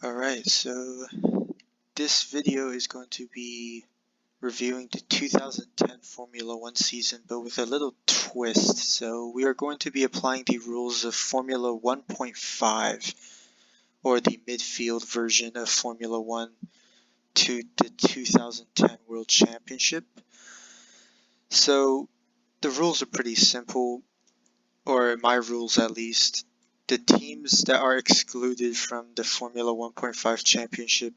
Alright, so this video is going to be reviewing the 2010 Formula 1 season, but with a little twist. So we are going to be applying the rules of Formula 1.5, or the midfield version of Formula 1, to the 2010 World Championship. So the rules are pretty simple, or my rules at least. The teams that are excluded from the Formula 1.5 championship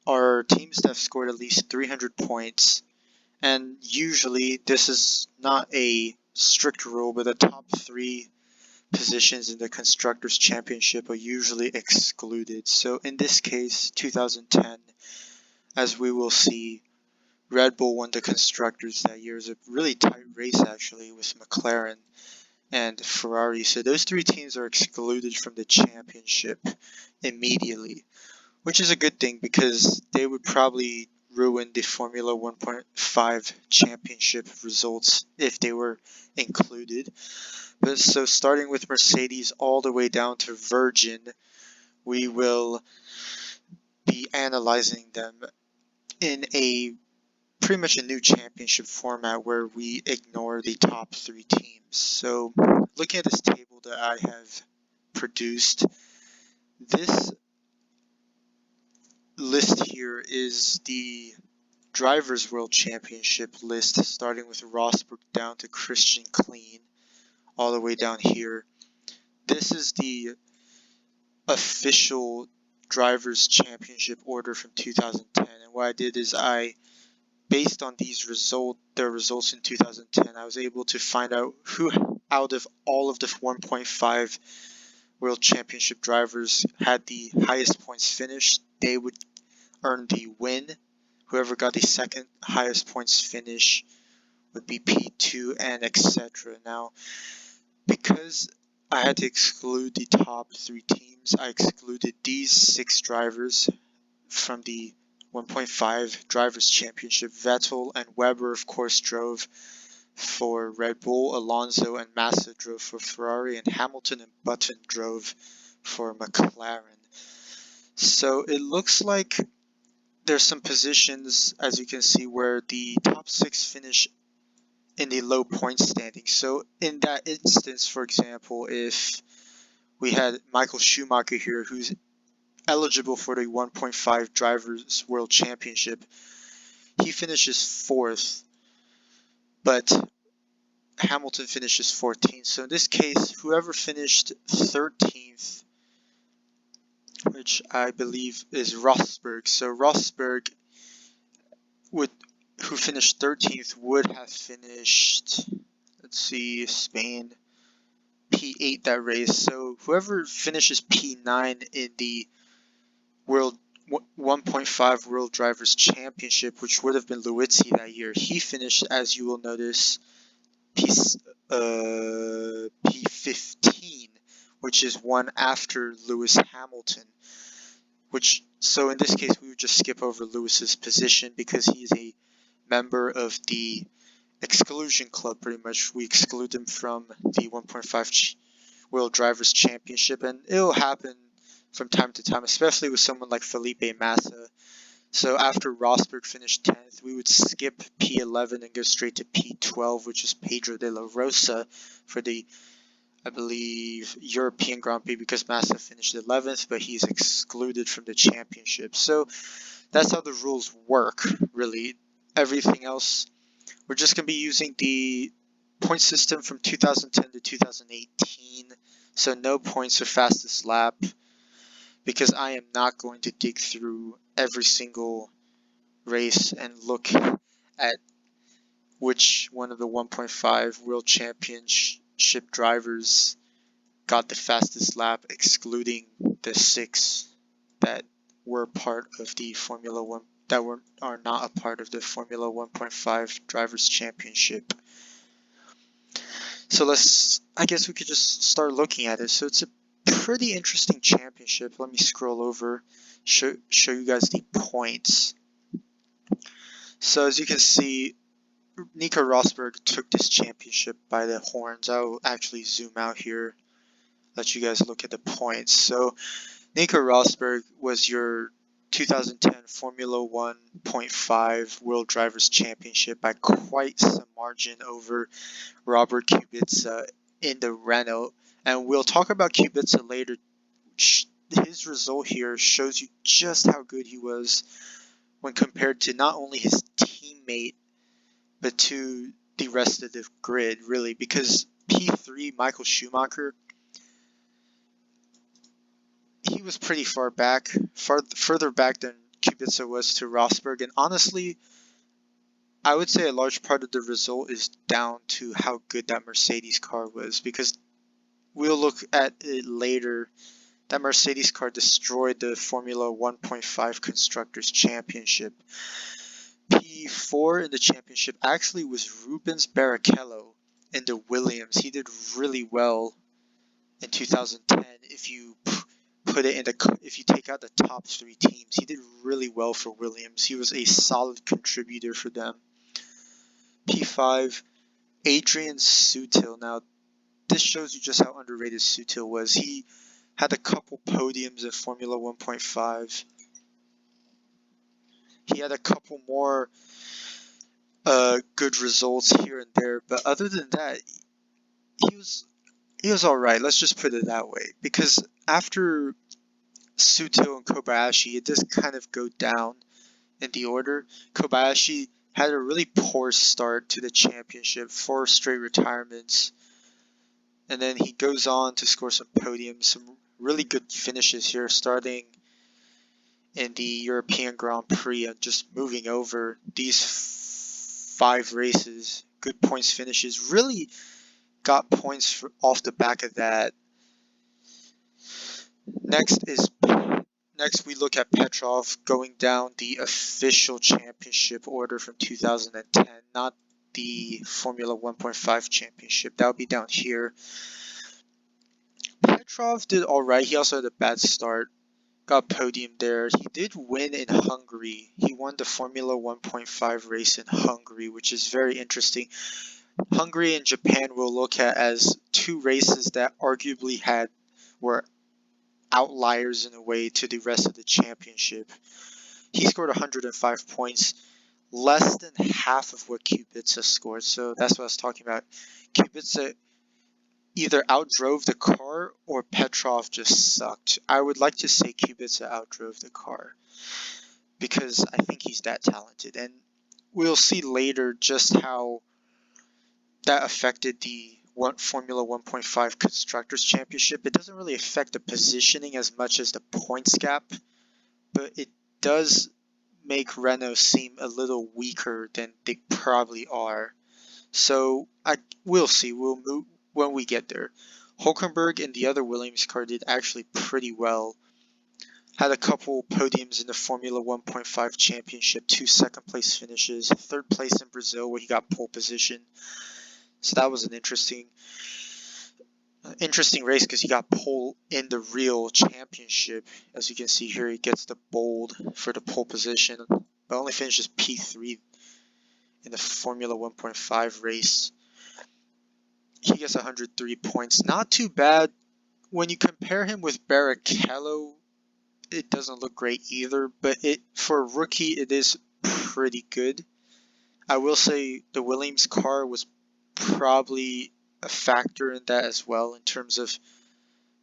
are teams that have scored at least 300 points, and usually this is not a strict rule, but the top 3 positions in the Constructors Championship are usually excluded. So in this case, 2010, as we will see, Red Bull won the Constructors that year. It was a really tight race actually with McLaren and Ferrari. So those 3 teams are excluded from the championship immediately, which is a good thing because they would probably ruin the Formula 1.5 championship results if they were included. But so starting with Mercedes all the way down to Virgin, we will be analyzing them in a pretty much a new championship format where we ignore the top 3 teams. So looking at this table that I have produced, this list here is the Drivers' World Championship list, starting with Rosberg down to Christian Clean, all the way down here. This is the official Drivers' Championship order from 2010, and what I did is based on their results in 2010, I was able to find out who out of all of the 1.5 World Championship drivers had the highest points finished. They would earn the win. Whoever got the second highest points finish would be P2, and etc. Now, because I had to exclude the top 3 teams, I excluded these 6 drivers from the 1.5 Drivers' Championship. Vettel and Webber, of course, drove for Red Bull. Alonso and Massa drove for Ferrari, and Hamilton and Button drove for McLaren. So it looks like there's some positions, as you can see, where the top 6 finish in the low point standing. So in that instance, for example, if we had Michael Schumacher here, who's eligible for the 1.5 Drivers' World Championship, he finishes 4th, but Hamilton finishes 14th. So in this case, whoever finished 13th, which I believe is Rosberg, so Rosberg who finished 13th would have finished, let's see, Spain, P8 that race. So whoever finishes P9 in the World 1.5 World Drivers' Championship, which would have been Luizi that year, he finished, as you will notice, P15, which is one after Lewis Hamilton. So in this case, we would just skip over Lewis's position because he's a member of the exclusion club. Pretty much, we exclude him from the 1.5 World Drivers' Championship, and it'll happen from time to time, especially with someone like Felipe Massa. So after Rosberg finished 10th, we would skip P11 and go straight to P12, which is Pedro de la Rosa for the, I believe, European Grand Prix, because Massa finished 11th, but he's excluded from the championship. So that's how the rules work, really. Everything else, we're just going to be using the point system from 2010 to 2018. So no points for fastest lap, because I am not going to dig through every single race and look at which one of the 1.5 World Championship drivers got the fastest lap, excluding the 6 that were part of the Formula 1, that are not a part of the Formula 1.5 Drivers' Championship. So I guess we could just start looking at it. So it's a pretty interesting championship. Let me scroll over, show you guys the points. So as you can see, Nico Rosberg took this championship by the horns. I'll actually zoom out here let you guys look at the points. So Nico Rosberg was your 2010 Formula 1.5 World Drivers' Championship by quite some margin over Robert Kubica in the Renault. And we'll talk about Kubica later. His result here shows you just how good he was when compared to not only his teammate, but to the rest of the grid, really, because P3, Michael Schumacher, he was pretty far back, further back than Kubica was to Rosberg, and honestly, I would say a large part of the result is down to how good that Mercedes car was, because we'll look at it later. That Mercedes car destroyed the Formula 1.5 Constructors Championship. P4 in the championship actually was Rubens Barrichello in the Williams. He did really well in 2010. If you put it in if you take out the top 3 teams, he did really well for Williams. He was a solid contributor for them. P5, Adrian Sutil. Now, this shows you just how underrated Sutil was. He had a couple podiums in Formula 1.5. He had a couple more good results here and there, but other than that, he was all right. Let's just put it that way. Because after Sutil and Kobayashi, it does kind of go down in the order. Kobayashi had a really poor start to the championship, 4 straight retirements, and then he goes on to score some podiums, some really good finishes here, starting in the European Grand Prix and just moving over these 5 races. Good points finishes, really got points off the back of that. Next we look at Petrov going down the official championship order from 2010, not the Formula 1.5 championship. That would be down here. Petrov did alright. He also had a bad start. Got podium there. He did win in Hungary. He won the Formula 1.5 race in Hungary, which is very interesting. Hungary and Japan we'll look at as 2 races that arguably were outliers in a way to the rest of the championship. He scored 105 points, less than half of what Kubica scored. So that's what I was talking about. Kubica either outdrove the car or Petrov just sucked. I would like to say Kubica outdrove the car because I think he's that talented. And we'll see later just how that affected the Formula 1.5 Constructors Championship. It doesn't really affect the positioning as much as the points gap, but it does make Renault seem a little weaker than they probably are. So we'll see. We'll move when we get there. Hulkenberg and the other Williams car did actually pretty well. Had a couple podiums in the Formula 1.5 Championship, 2 second-place finishes, 3rd place in Brazil where he got pole position. So that was an interesting race because he got pole in the real championship. As you can see here, he gets the bold for the pole position, but only finishes P3 in the Formula 1.5 race. He gets 103 points. Not too bad. When you compare him with Barrichello, it doesn't look great either, but for a rookie, it is pretty good. I will say the Williams car was probably a factor in that as well in terms of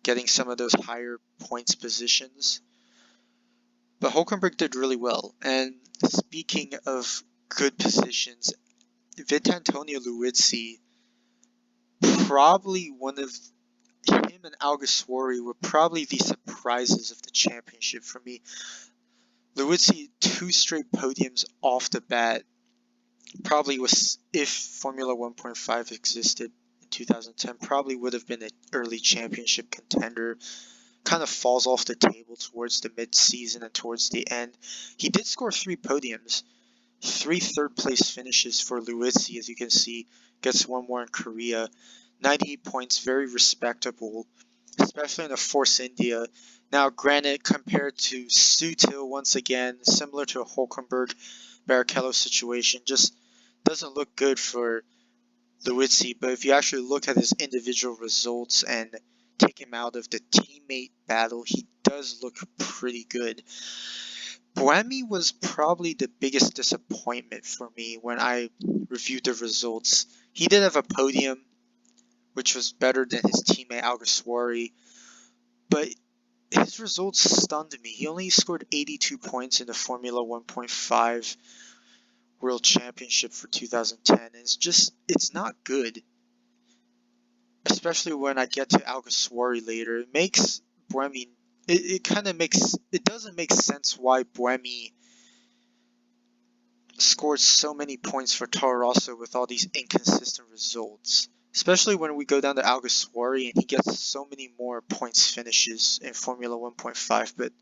getting some of those higher points positions. But Hulkenberg did really well. And speaking of good positions, Vitantonio Luizi, probably one of him and Alguersuari were probably the surprises of the championship for me. Luizi, 2 straight podiums off the bat. Probably was, if Formula 1.5 existed in 2010, probably would have been an early championship contender. Kind of falls off the table towards the mid-season and towards the end. He did score 3 podiums, 3 third-place finishes for Luizi, as you can see. Gets 1 more in Korea. 98 points, very respectable, especially in the Force India. Now, granted, compared to Sutil, once again, similar to a Hulkenberg Barrichello situation, just doesn't look good for Luizi. But if you actually look at his individual results and take him out of the teammate battle, he does look pretty good. Buemi was probably the biggest disappointment for me when I reviewed the results. He did have a podium, which was better than his teammate Alguersuari, but his results stunned me. He only scored 82 points in the Formula 1.5 World Championship for 2010. It's not good. Especially when I get to Alguersuari later. It makes Buemi, it doesn't make sense why Buemi scored so many points for Toro Rosso with all these inconsistent results. Especially when we go down to Alguersuari and he gets so many more points finishes in Formula 1.5, but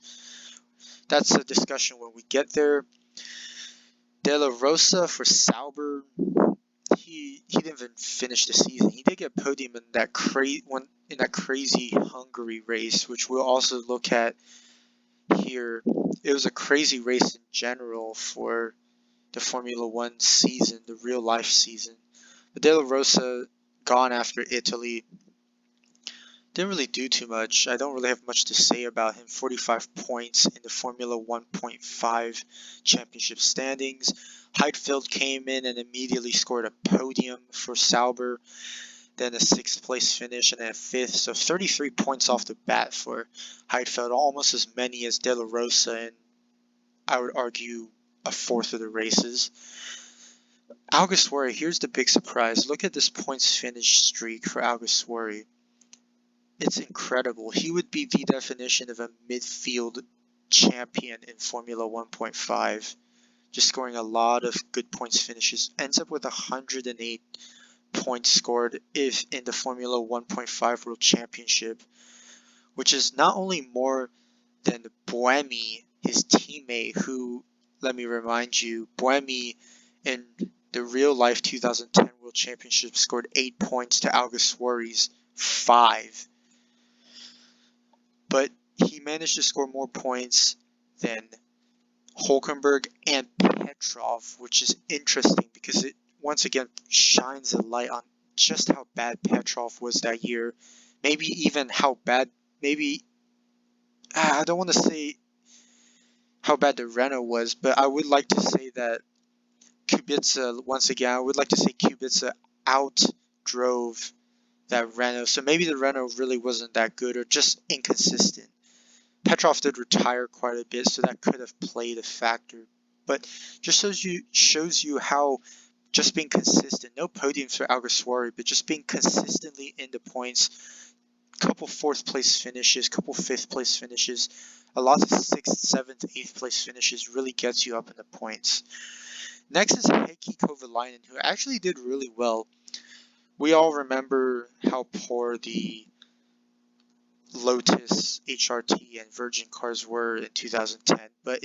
that's a discussion when we get there. De La Rosa for Sauber, he didn't even finish the season. He did get podium in that crazy Hungary race, which we'll also look at here. It was a crazy race in general for the Formula 1 season, the real life season. But De La Rosa, gone after Italy, didn't really do too much. I don't really have much to say about him. 45 points in the Formula 1.5 championship standings. Heidfeld came in and immediately scored a podium for Sauber, then a 6th place finish and then a 5th. So 33 points off the bat for Heidfeld, almost as many as De La Rosa, and I would argue a fourth of the races. Alguersuari, here's the big surprise. Look at this points finish streak for Alguersuari. It's incredible. He would be the definition of a midfield champion in Formula 1.5. Just scoring a lot of good points finishes. Ends up with 108 points scored if in the Formula 1.5 World Championship, which is not only more than Buemi, his teammate, who, let me remind you, Buemi in the real life 2010 World Championship scored 8 points to Alguersuari's 5. But he managed to score more points than Hülkenberg and Petrov, which is interesting because it once again shines a light on just how bad Petrov was that year. Maybe even how bad, I don't want to say how bad the Renault was, but I would like to say that Kubica, once again, I would like to say Kubica outdrove that Renault. So maybe the Renault really wasn't that good or just inconsistent. Petrov did retire quite a bit, so that could have played a factor. But just shows you how just being consistent, no podiums for Alguersuari, but just being consistently in the points, couple 4th place finishes, couple 5th place finishes, a lot of 6th, 7th, 8th place finishes really gets you up in the points. Next is Heikki Kovalainen, who actually did really well. We all remember how poor the Lotus, HRT, and Virgin cars were in 2010. But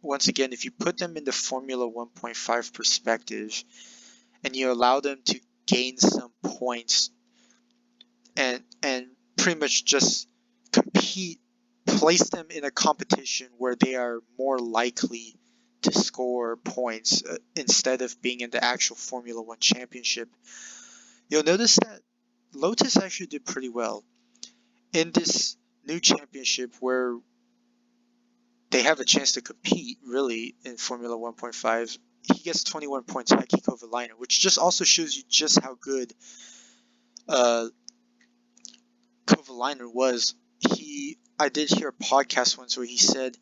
once again, if you put them in the Formula 1.5 perspective and you allow them to gain some points and pretty much just compete, place them in a competition where they are more likely to score points instead of being in the actual Formula 1 championship, you'll notice that Lotus actually did pretty well. In this new championship where they have a chance to compete really in Formula 1.5, he gets 21 points, Heikki Kovalainen, which just also shows you just how good Kovalainen was. I did hear a podcast once where he said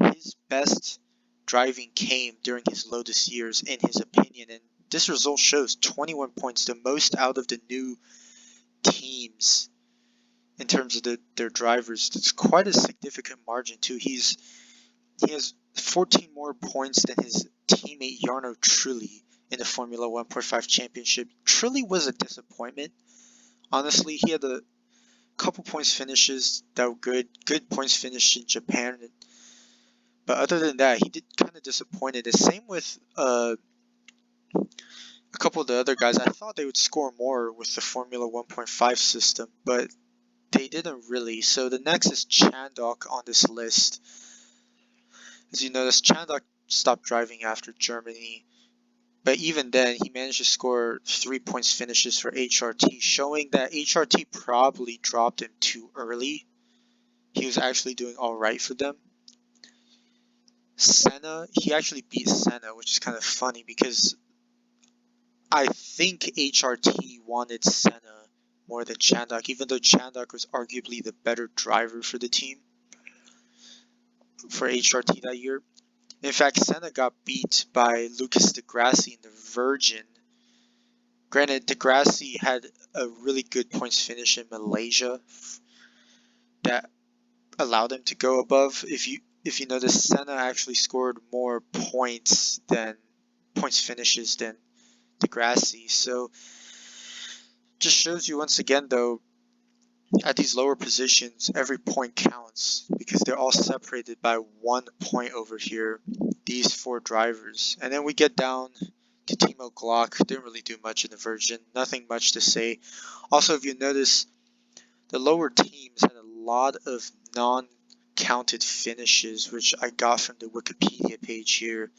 his best driving came during his Lotus years, in his opinion, and this result shows 21 points, the most out of the new teams in terms of their drivers. It's quite a significant margin too. He has 14 more points than his teammate Jarno Trulli in the Formula 1.5 championship. Trulli was a disappointment. Honestly, he had a couple points finishes that were good points finish in Japan, but other than that, he did kind of disappointed. The same with a couple of the other guys. I thought they would score more with the Formula 1.5 system, but they didn't really. So the next is Chandok on this list. As you notice, Chandok stopped driving after Germany. But even then, he managed to score 3 points finishes for HRT, showing that HRT probably dropped him too early. He was actually doing alright for them. Senna, he actually beat Senna, which is kind of funny because I think HRT wanted Senna more than Chandok, even though Chandok was arguably the better driver for the team for HRT that year. In fact, Senna got beat by Lucas Di Grassi in the Virgin. Granted, Di Grassi had a really good points finish in Malaysia that allowed him to go above. If you notice, Senna actually scored more points finishes than Di Grassi. So just shows you once again, though, at these lower positions, every point counts because they're all separated by 1 point over here, these 4 drivers. And then we get down to Timo Glock, didn't really do much in the Virgin, nothing much to say. Also, if you notice, the lower teams had a lot of non-counted finishes, which I got from the Wikipedia page here.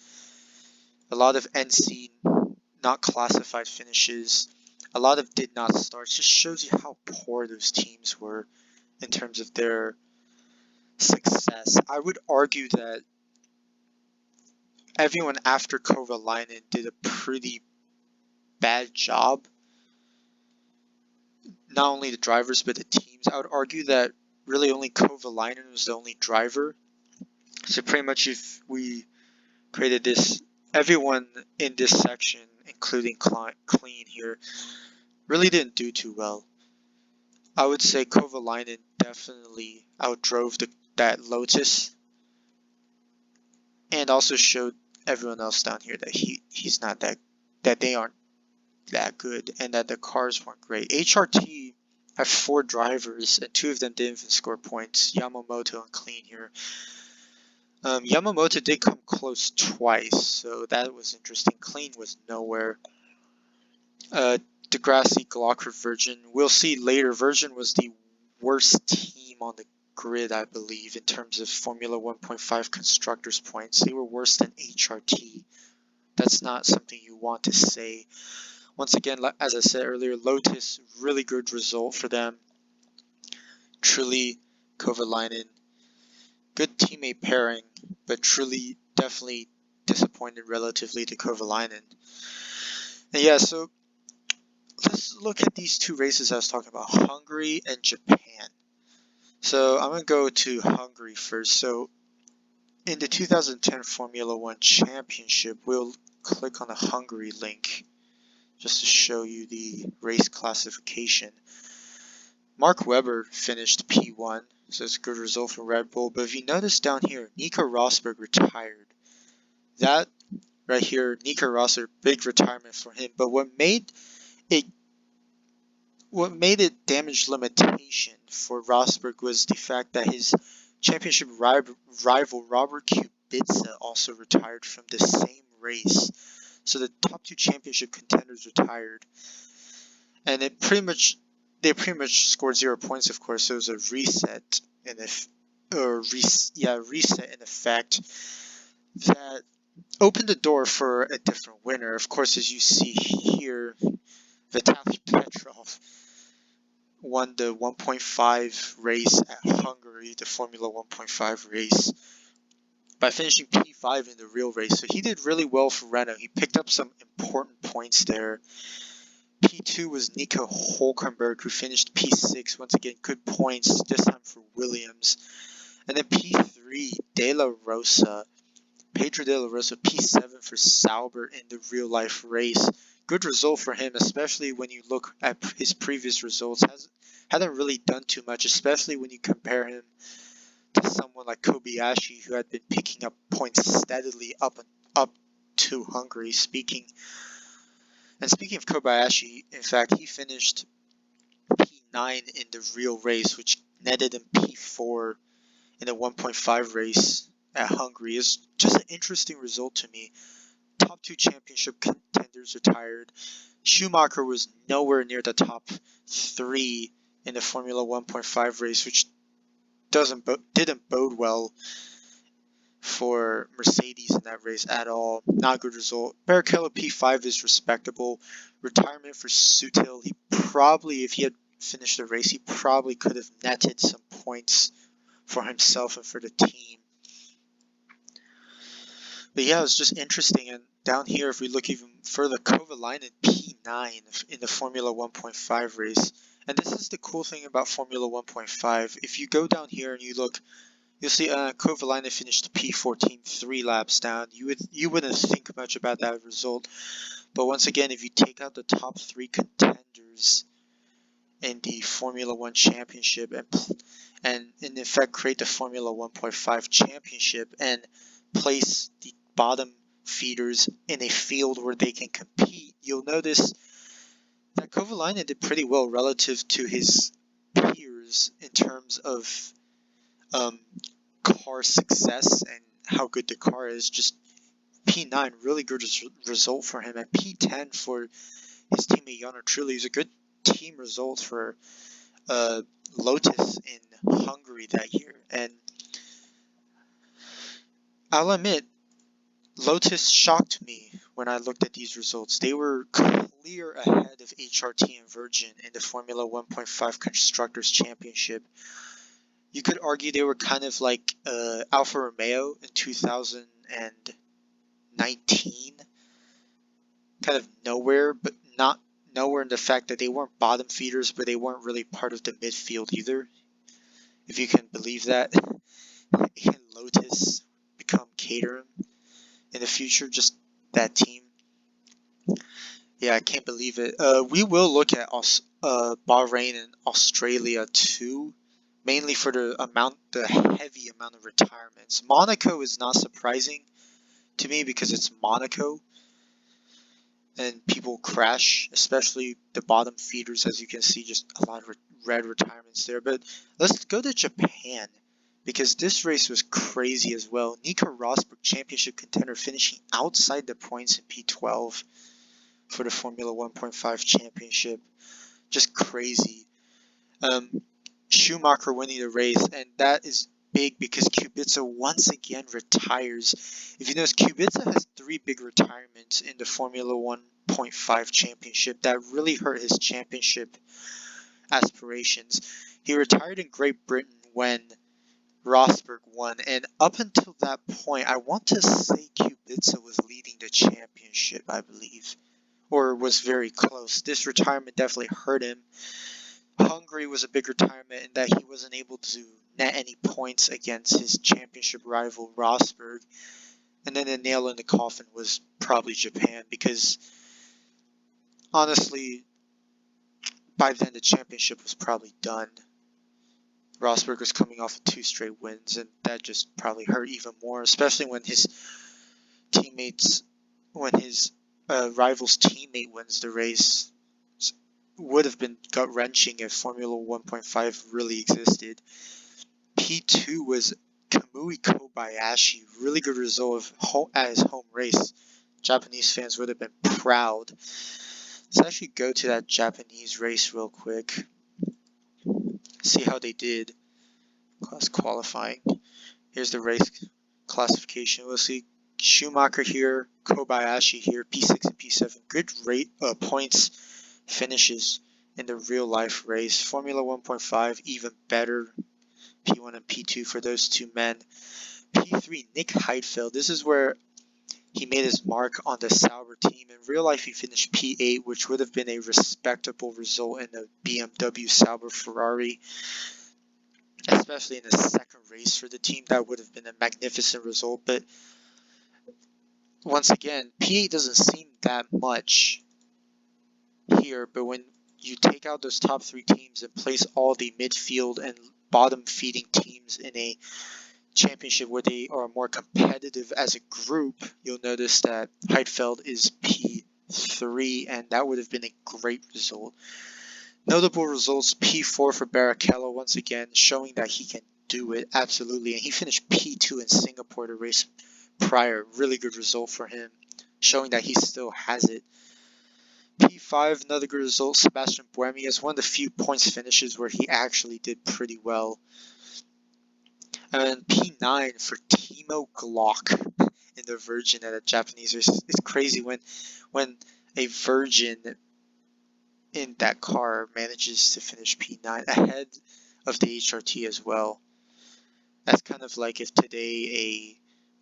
A lot of NC not classified finishes. A lot of did not start. Just shows you how poor those teams were in terms of their success. I would argue that everyone after Kovalainen did a pretty bad job. Not only the drivers, but the teams. I would argue that really only Kovalainen was the only driver. So pretty much if we created this, everyone in this section, including Clean here, really didn't do too well. I would say Kovalainen definitely outdrove that Lotus, and also showed everyone else down here that he's not that they aren't that good, and that the cars weren't great. HRT had 4 drivers, and 2 of them didn't even score points. Yamamoto and Clean here. Yamamoto did come close twice, so that was interesting. Clean was nowhere. Degrassi, Glocker, Virgin. We'll see later. Virgin was the worst team on the grid, I believe, in terms of Formula 1.5 Constructors points. They were worse than HRT. That's not something you want to say. Once again, as I said earlier, Lotus, really good result for them. Truly, Kovalainen, good teammate pairing, but truly, definitely disappointed relatively to Kovalainen. And yeah, so let's look at these 2 races I was talking about, Hungary and Japan. So I'm going to go to Hungary first. So in the 2010 Formula 1 Championship, we'll click on the Hungary link just to show you the race classification. Mark Webber finished P1, so it's a good result for Red Bull. But if you notice down here, Nico Rosberg retired. That right here, Nico Rosberg, big retirement for him. But what made it damage limitation for Rosberg was the fact that his championship rival Robert Kubica also retired from the same race. So the top 2 championship contenders retired, and they pretty much scored 0 points. Of course, so it was a reset in effect that opened the door for a different winner. Of course, as you see here, Vitaly Petrov won the 1.5 race at Hungary, the Formula 1.5 race, by finishing P5 in the real race. So he did really well for Renault. He picked up some important points there. P2 was Nico Hülkenberg, who finished P6. Once again, good points, this time for Williams. And then P3, Pedro De La Rosa, P7 for Sauber in the real life race. Good result for him, especially when you look at his previous results. Hadn't really done too much, especially when you compare him to someone like Kobayashi, who had been picking up points steadily up to Hungary. Speaking of Kobayashi, in fact, he finished P9 in the real race, which netted him P4 in the 1.5 race at Hungary. It's just an interesting result to me. Top 2 championship contenders retired. Schumacher was nowhere near the top 3 in the Formula 1.5 race, which didn't bode well for Mercedes in that race at all. Not a good result. Barrichello P5 is respectable. Retirement for Sutil. He probably, if he had finished the race, he probably could have netted some points for himself and for the team. But yeah, it was just interesting. And down here, if we look even further, Kovalainen P9 in the Formula 1.5 race. And this is the cool thing about Formula 1.5. If you go down here and you look, you'll see Kovalainen finished P14 3 laps down. You wouldn't think much about that result. But once again, if you take out the top 3 contenders in the Formula 1 Championship and in effect create the Formula 1.5 Championship and place the bottom feeders in a field where they can compete, you'll notice that Kovalainen did pretty well relative to his peers in terms of car success and how good the car is. Just P9, really good result for him, and P10 for his teammate Jan Truly is a good team result for Lotus in Hungary that year. And I'll admit, Lotus shocked me when I looked at these results. They were clear ahead of HRT and Virgin in the Formula 1.5 Constructors Championship. You could argue they were kind of like Alfa Romeo in 2019. Kind of nowhere, but not nowhere in the fact that they weren't bottom feeders, but they weren't really part of the midfield either. If you can believe that. Can Lotus become Caterham in the future? Just that team. Yeah, I can't believe it. We will look at Bahrain and Australia too, mainly for the heavy amount of retirements. Monaco is not surprising to me because it's Monaco, and people crash, especially the bottom feeders, as you can see, just a lot of red retirements there. But let's go to Japan, because this race was crazy as well. Nico Rosberg, championship contender, finishing outside the points in P12 for the Formula 1.5 championship. Just crazy. Schumacher winning the race, and that is big because Kubica once again retires. If you notice, Kubica has 3 big retirements in the Formula 1.5 championship that really hurt his championship aspirations. He retired in Great Britain when Rosberg won, and up until that point, I want to say Kubica was leading the championship, I believe, or was very close. This retirement definitely hurt him. Hungary was a big retirement in that he wasn't able to net any points against his championship rival Rosberg. And then the nail in the coffin was probably Japan, because honestly, by then the championship was probably done. Rosberg was coming off of 2 straight wins, and that just probably hurt even more, especially when his rival's teammate wins the race. Would have been gut-wrenching if Formula 1.5 really existed. P2 was Kamui Kobayashi. Really good result at his home race. Japanese fans would have been proud. Let's actually go to that Japanese race real quick. See how they did. Class qualifying. Here's the race classification. We'll see Schumacher here, Kobayashi here, P6 and P7. Good rate points finishes in the real life race. Formula 1.5 even better. P1 and P2 for those 2 men. P3 Nick Heidfeld. This is where he made his mark on the Sauber team. In real life he finished P8, which would have been a respectable result in the BMW Sauber Ferrari. Especially in the second race for the team, that would have been a magnificent result. But once again, P8 doesn't seem that much here, but when you take out those top 3 teams and place all the midfield and bottom feeding teams in a championship where they are more competitive as a group, you'll notice that Heidfeld is P3, and that would have been a great result. Notable results: P4 for Barrichello, once again showing that he can do it, absolutely, and he finished P2 in Singapore the race prior. Really good result for him, showing that he still has it. P5, another good result. Sebastian Buemi is one of the few points finishes where he actually did pretty well. And then P9 for Timo Glock in the Virgin at a Japanese race. It's crazy when a Virgin in that car manages to finish P9 ahead of the HRT as well. That's kind of like if today a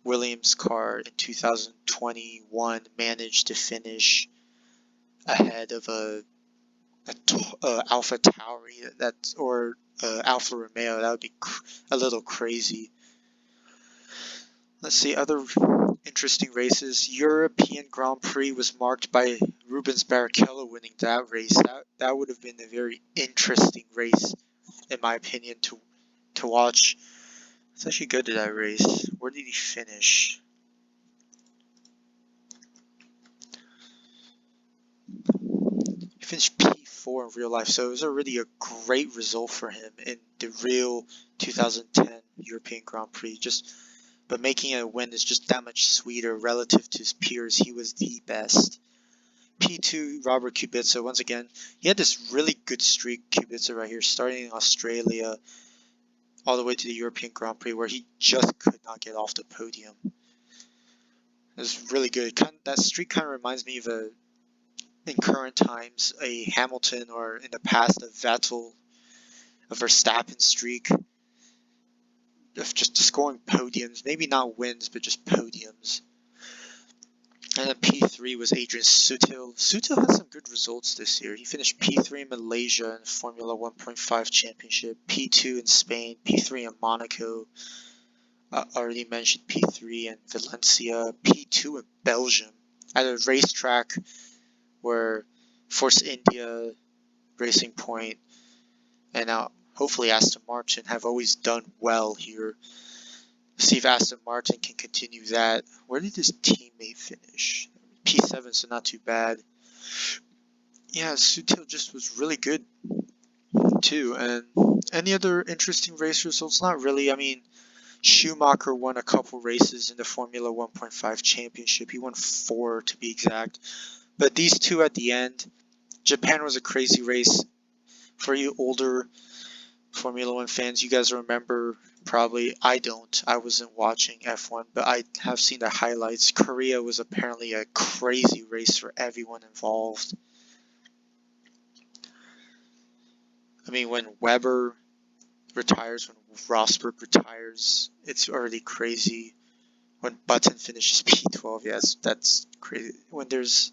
Williams car in 2021 managed to finish ahead of a Alpha Tauri or Alfa Romeo. That would be a little crazy. Let's see other interesting races. European Grand Prix was marked by Rubens Barrichello winning that race. That would have been a very interesting race, in my opinion, to watch. Let's actually go to that race. Where did he finish? He finished P4 in real life, so it was already a great result for him in the real 2010 European Grand Prix. But making a win is just that much sweeter relative to his peers. He was the best. P2, Robert Kubica. Once again, he had this really good streak, Kubica, right here, starting in Australia all the way to the European Grand Prix, where he just could not get off the podium. It was really good. That streak kind of reminds me of in current times, a Hamilton, or in the past, a Vettel, a Verstappen streak of just scoring podiums. Maybe not wins, but just podiums. And then P3 was Adrian Sutil. Sutil had some good results this year. He finished P3 in Malaysia in Formula 1.5 Championship, P2 in Spain, P3 in Monaco. Already mentioned P3 in Valencia, P2 in Belgium at a racetrack where Force India, Racing Point, and now hopefully Aston Martin have always done well here. See if Aston Martin can continue that. Where did his teammate finish? P7, so not too bad. Yeah, Sutil just was really good too. And any other interesting race results? Not really. I mean, Schumacher won a couple races in the Formula 1.5 Championship. He won 4 to be exact. But these two at the end, Japan was a crazy race. For you older Formula 1 fans, you guys remember probably. I don't. I wasn't watching F1, but I have seen the highlights. Korea was apparently a crazy race for everyone involved. I mean, when Weber retires, when Rosberg retires, it's already crazy. When Button finishes P12, yes, that's crazy. When there's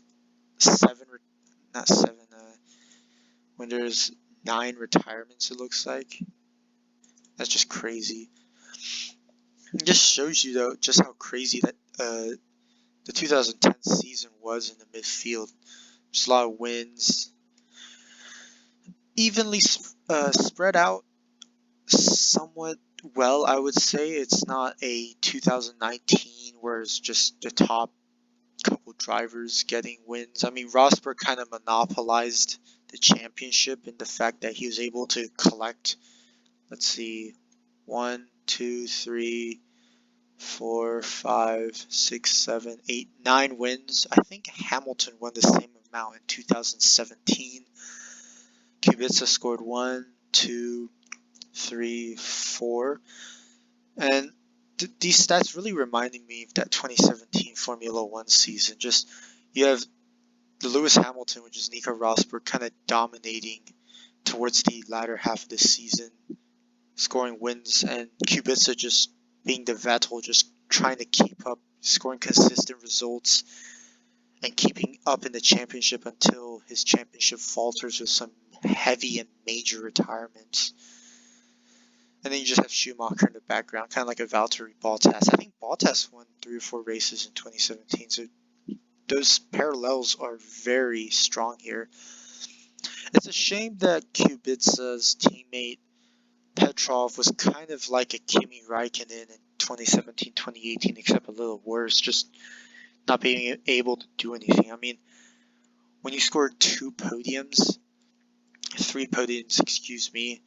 when there's 9 retirements, it looks like. That's just crazy. It just shows you, though, just how crazy that the 2010 season was in the midfield. Just a lot of wins. Evenly spread out somewhat well, I would say. It's not a 2019 where it's just the top couple drivers getting wins. I mean, Rosberg kind of monopolized the championship in the fact that he was able to collect, let's see, 1, 2, 3, 4, 5, 6, 7, 8, 9 wins. I think Hamilton won the same amount in 2017. Kubica scored 1, 2, 3, 4. And these stats really reminding me of that 2017 Formula 1 season. Just, you have the Lewis Hamilton, which is Nico Rosberg, kind of dominating towards the latter half of the season, scoring wins, and Kubica just being the Vettel, just trying to keep up, scoring consistent results, and keeping up in the championship until his championship falters with some heavy and major retirements. And then you just have Schumacher in the background, kind of like a Valtteri Bottas. I think Bottas won 3 or 4 races in 2017, so those parallels are very strong here. It's a shame that Kubica's teammate Petrov was kind of like a Kimi Raikkonen in 2017-2018, except a little worse, just not being able to do anything. I mean, when you score 3 podiums, excuse me,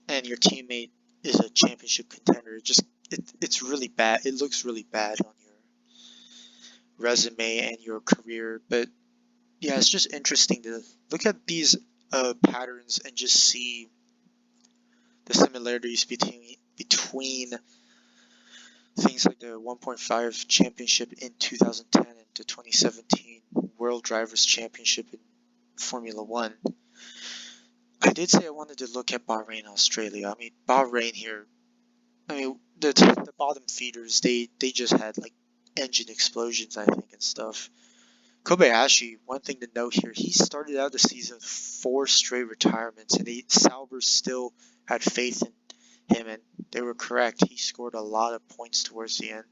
and your teammate is a championship contender, it's really bad. It looks really bad on your resume and your career. But yeah, it's just interesting to look at these patterns and just see the similarities between things like the 1.5 championship in 2010 and the 2017 World Drivers' Championship in Formula One. I did say I wanted to look at Bahrain, Australia. I mean, Bahrain here, I mean, the bottom feeders, they just had like engine explosions, I think, and stuff. Kobayashi, one thing to note here, he started out the season with 4 straight retirements, and Sauber still had faith in him, and they were correct. He scored a lot of points towards the end.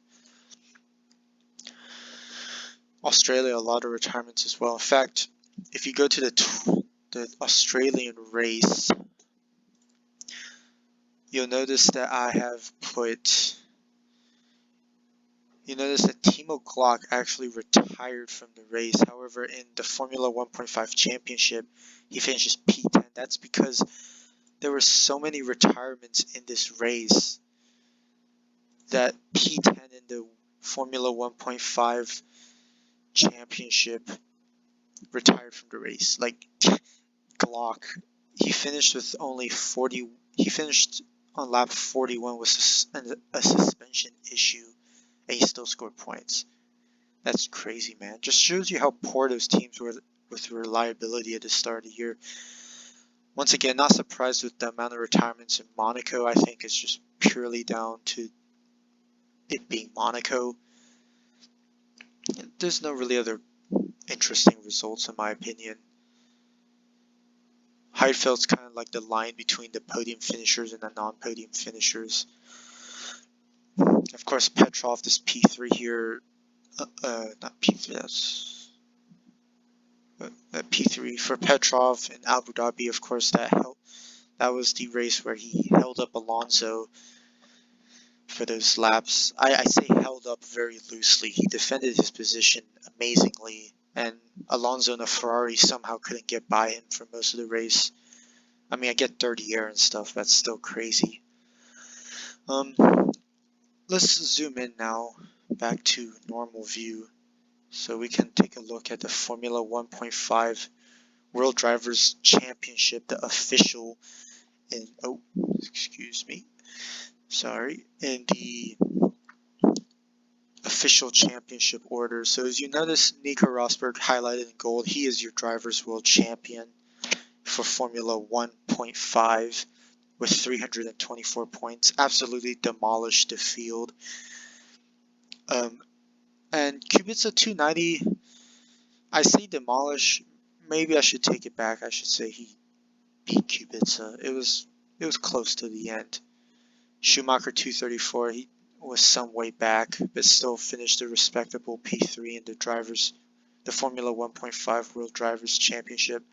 Australia, a lot of retirements as well. In fact, if you go to the Australian race, you'll notice that I have put. You notice that Timo Glock actually retired from the race. However, in the Formula 1.5 Championship, he finishes P10. That's because there were so many retirements in this race that P10 in the Formula 1.5 Championship retired from the race. Like Glock, he finished with only 40. He finished on lap 41 with a suspension issue, and he still scored points. That's crazy, man. Just shows you how poor those teams were with reliability at the start of the year. Once again, not surprised with the amount of retirements in Monaco. I think it's just purely down to it being Monaco. There's no really other interesting results in my opinion. Heidfeld's kind of like the line between the podium finishers and the non-podium finishers. Of course, Petrov, this P3 here, not P3, that's P3 for Petrov in Abu Dhabi. Of course, that was the race where he held up Alonso for those laps. I say held up very loosely. He defended his position amazingly, and Alonso in a Ferrari somehow couldn't get by him for most of the race. I mean, I get dirty air and stuff, that's still crazy. Let's zoom in now back to normal view so we can take a look at the Formula 1.5 World Drivers Championship, the official in in the official championship order. So as you notice, Nico Rosberg highlighted in gold, he is your Drivers World Champion for Formula 1.5 with 324 points. Absolutely demolished the field. And Kubica 290, I say demolish. Maybe I should take it back. I should say he beat Kubica. It was close to the end. Schumacher 234, he was some way back, but still finished a respectable P3 in the Formula 1.5 World Drivers Championship.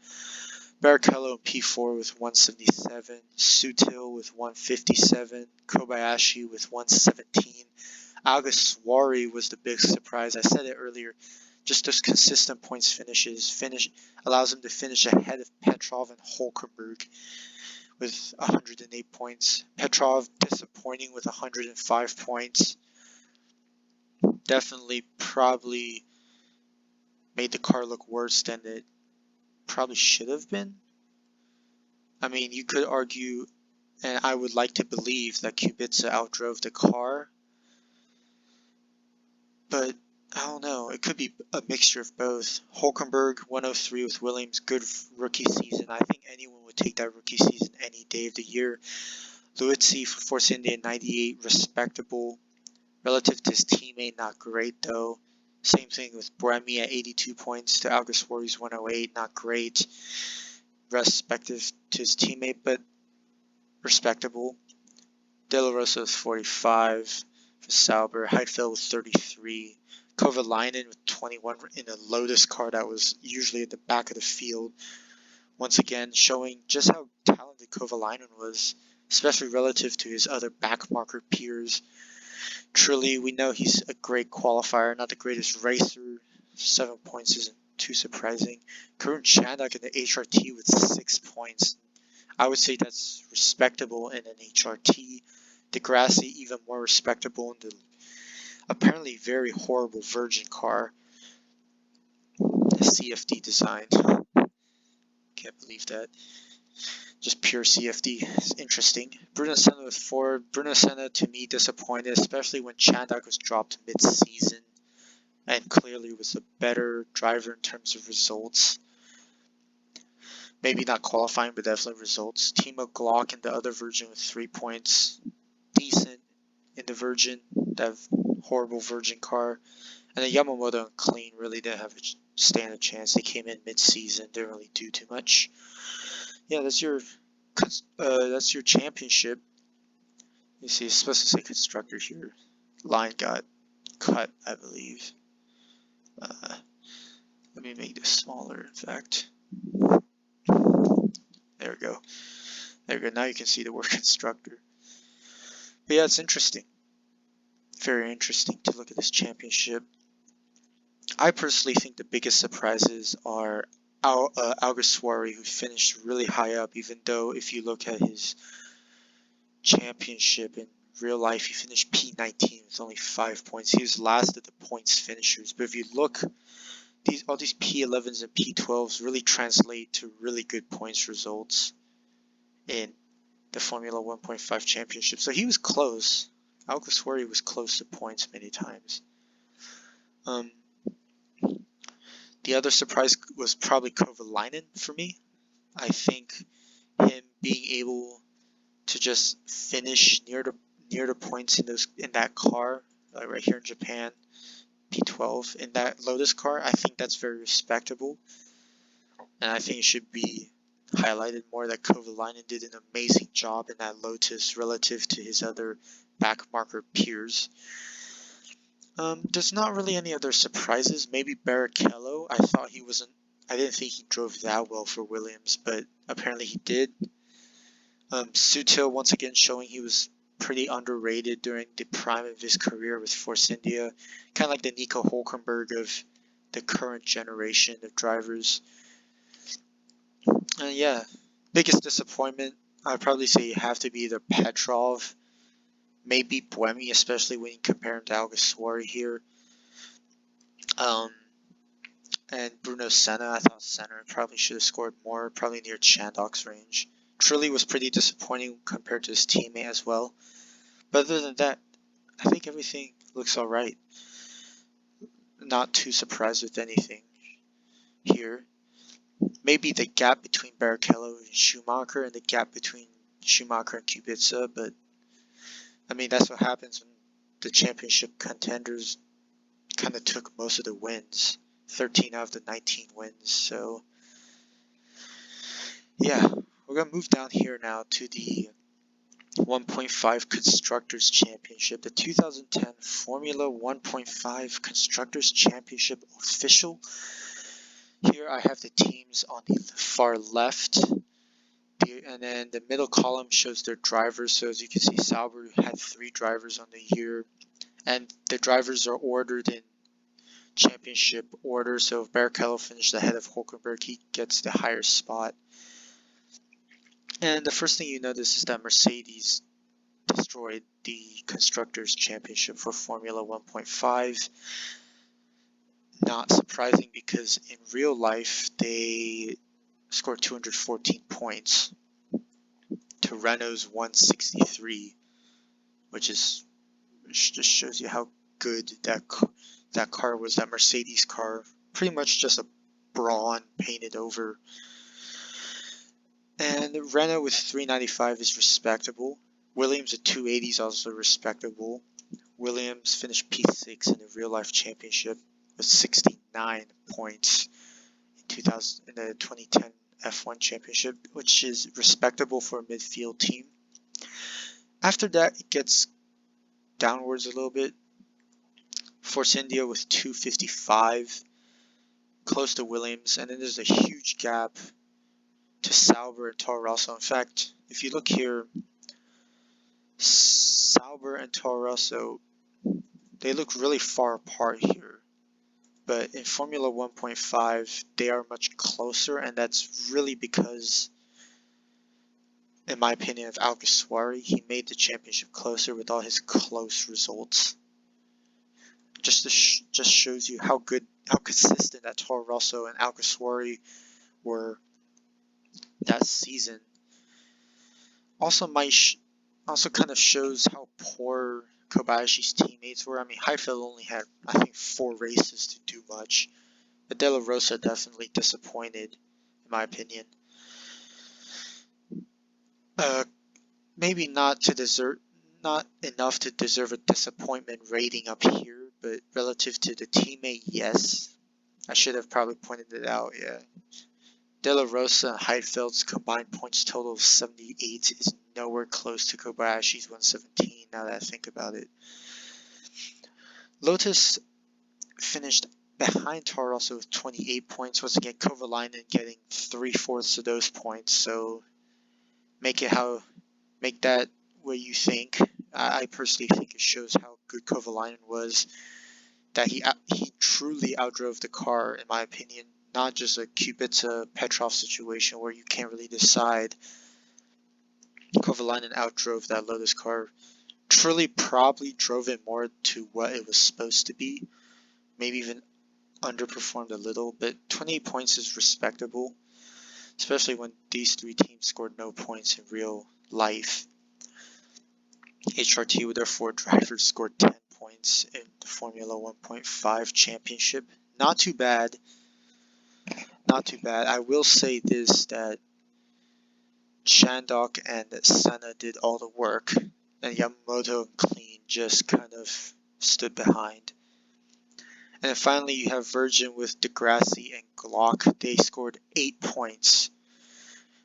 Barrichello in P4 with 177, Sutil with 157, Kobayashi with 117. Alguersuari was the big surprise. I said it earlier. Just those consistent points finishes allows him to finish ahead of Petrov and Hülkenberg with 108 points. Petrov disappointing with 105 points. Definitely probably made the car look worse than it probably should have been. I mean, you could argue, and I would like to believe, that Kubica outdrove the car, but I don't know, it could be a mixture of both. Hülkenberg 103 with Williams, good rookie season. I think anyone would take that rookie season any day of the year. Luizi for Force India 98, respectable. Relative to his teammate, not great though. Same thing with Bremi at 82 points to Alguersuari's 108, not great. Respective to his teammate, but respectable. De La Rosa with 45 for Sauber. Heidfeld with 33. Kovalainen with 21 in a Lotus car that was usually at the back of the field. Once again, showing just how talented Kovalainen was, especially relative to his other backmarker peers. Truly, we know he's a great qualifier, not the greatest racer. 7 points isn't too surprising. Karun Chandhok in the HRT with 6 points. I would say that's respectable in an HRT. Degrassi even more respectable in the apparently very horrible Virgin car. CFD designed. Can't believe that. just pure CFD. It's interesting. Bruno Senna with 4. Bruno Senna, to me, disappointed, especially when Chandok was dropped mid-season and clearly was a better driver in terms of results. Maybe not qualifying, but definitely results. Timo Glock in the other Virgin with 3 points. Decent in the Virgin, that horrible Virgin car. And the Yamamoto and Clean really didn't have a stand a chance. They came in mid-season, didn't really do too much. Yeah, that's your championship. You see, it's supposed to say constructor here. Line got cut, I believe. Let me make this smaller, in fact. There we go. There we go. Now you can see the word constructor. But yeah, it's interesting. Very interesting to look at this championship. I personally think the biggest surprises are Alguersuari, who finished really high up, even though if you look at his championship in real life, he finished P19 with only 5 points. He was last of the points finishers. But if you look, all these P11s and P12s really translate to really good points results in the Formula 1.5 championship. So he was close. Alguersuari was close to points many times. The other surprise was probably Kovalainen for me. I think him being able to just finish near the points in that car, like right here in Japan, P12, in that Lotus car, I think that's very respectable. And I think it should be highlighted more that Kovalainen did an amazing job in that Lotus relative to his other backmarker peers. There's not really any other surprises. Maybe Barrichello. I didn't think he drove that well for Williams, but apparently he did. Sutil once again showing he was pretty underrated during the prime of his career with Force India. Kind of like the Nico Hülkenberg of the current generation of drivers. Yeah, biggest disappointment, I'd probably say you have to be either Petrov, maybe Buemi, especially when you compare him to Alguersuari here. And Bruno Senna. I thought Senna probably should have scored more, probably near Chandok's range. Trulli was pretty disappointing compared to his teammate as well. But other than that, I think everything looks alright. Not too surprised with anything here. Maybe the gap between Barrichello and Schumacher and the gap between Schumacher and Kubica, but I mean, that's what happens when the championship contenders kind of took most of the wins. 13 out of the 19 wins. So, yeah, we're going to move down here now to the 1.5 Constructors Championship. The 2010 Formula 1.5 Constructors Championship official. Here I have the teams on the far left. And then the middle column shows their drivers. So as you can see, Sauber had 3 drivers on the year. And the drivers are ordered in championship order. So if Barrichello finished ahead of Hülkenberg, he gets the higher spot. And the first thing you notice is that Mercedes destroyed the Constructors Championship for Formula 1.5. Not surprising because in real life they scored 214 points to Renault's 163, which just shows you how good that car was. That Mercedes car, pretty much just a brawn painted over. And Renault with 395 is respectable. Williams at 280 is also respectable. Williams finished P6 in the real life championship with 69 points in the 2010 F1 championship, which is respectable for a midfield team. After that, it gets downwards a little bit. Force India with 255, close to Williams, and then there's a huge gap to Sauber and Toro Rosso. In fact, if you look here, Sauber and Toro Rosso, they look really far apart here. But in Formula 1.5, they are much closer, and that's really because, in my opinion, of Alguersuari. He made the championship closer with all his close results. Just shows you how consistent that Toro Rosso and Alguersuari were that season. Also also kind of shows how poor Kobayashi's teammates were. I mean, Heifeld only had, I think, 4 races to do much. But De La Rosa definitely disappointed, in my opinion. Maybe not enough to deserve a disappointment rating up here, but relative to the teammate, yes. I should have probably pointed it out, yeah. De La Rosa and Heidfeld's combined points total of 78 is nowhere close to Kobayashi's 117, now that I think about it. Lotus finished behind Toro Rosso with 28 points. Once again, Kovalainen getting 3/4 of those points, so make that what you think. I personally think it shows how good Kovalainen was, that he truly outdrove the car, in my opinion. Not just a Kubica Petrov situation where you can't really decide. Kovalainen outdrove that Lotus car. Truly probably drove it more to what it was supposed to be. Maybe even underperformed a little, but 28 points is respectable, especially when these 3 teams scored no points in real life. HRT with their 4 drivers scored 10 points in the Formula 1.5 championship. Not too bad. Not too bad. I will say this, that Shandok and Senna did all the work, and Yamamoto and Clean just kind of stood behind. And then finally you have Virgin with Degrassi and Glock. They scored 8 points.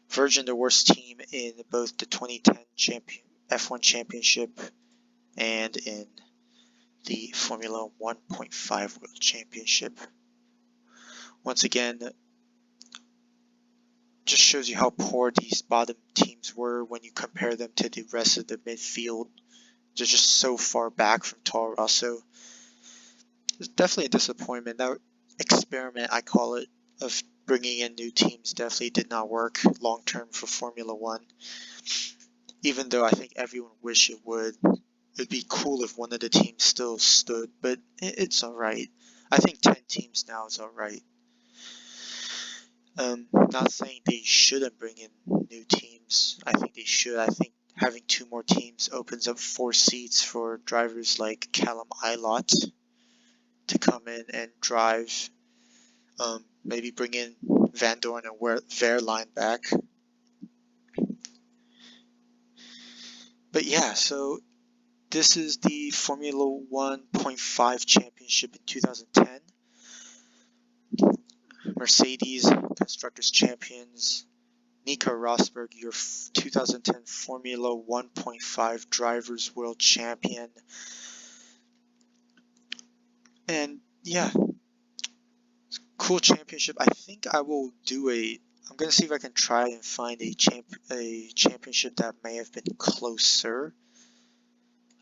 Virgin, the worst team in both the 2010 F1 Championship and in the Formula 1.5 World Championship. Once again, just shows you how poor these bottom teams were when you compare them to the rest of the midfield. They're just so far back from Toro Rosso. It's definitely a disappointment. That experiment, I call it, of bringing in new teams definitely did not work long term for Formula 1. Even though I think everyone wished it would. It'd be cool if one of the teams still stood, but it's alright. I think 10 teams now is alright. Not saying they shouldn't bring in new teams. I think they should. I think having 2 more teams opens up 4 seats for drivers like Callum Ilott to come in and drive. Maybe bring in Van Dorn and Wehrlein back. But yeah, so this is the Formula 1.5 championship in 2010. Mercedes Constructors champions. Nico Rosberg, your 2010 Formula 1.5 Drivers World Champion. And yeah, cool championship. I think I will do I'm going to see if I can try and find a championship that may have been closer.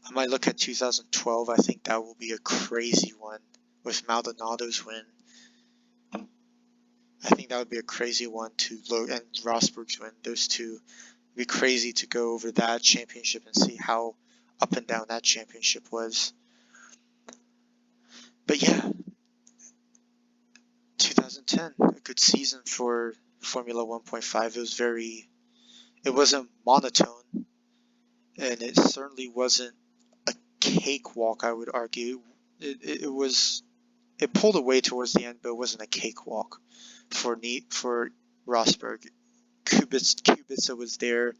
I might look at 2012. I think that will be a crazy one with Maldonado's win. I think that would be a crazy one to look, and Rosberg's win. Those two would be crazy to go over that championship and see how up and down that championship was. But yeah, 2010, a good season for Formula 1.5. It wasn't monotone, and it certainly wasn't a cakewalk, I would argue. It pulled away towards the end, but it wasn't a cakewalk for Rosberg. Kubica was there.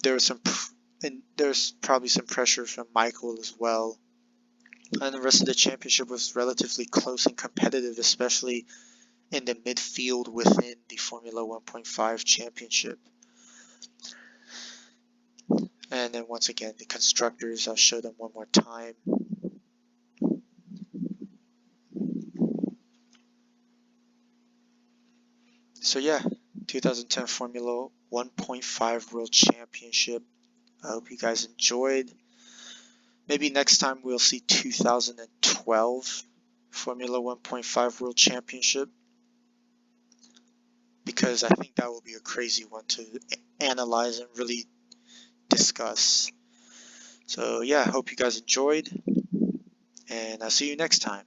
There's probably some pressure from Michael as well. And the rest of the championship was relatively close and competitive, especially in the midfield within the Formula 1.5 championship. And then once again, the Constructors, I'll show them one more time. So yeah, 2010 Formula 1.5 World Championship. I hope you guys enjoyed. Maybe next time we'll see 2012 Formula 1.5 World Championship, because I think that will be a crazy one to analyze and really discuss. So yeah, I hope you guys enjoyed, and I'll see you next time.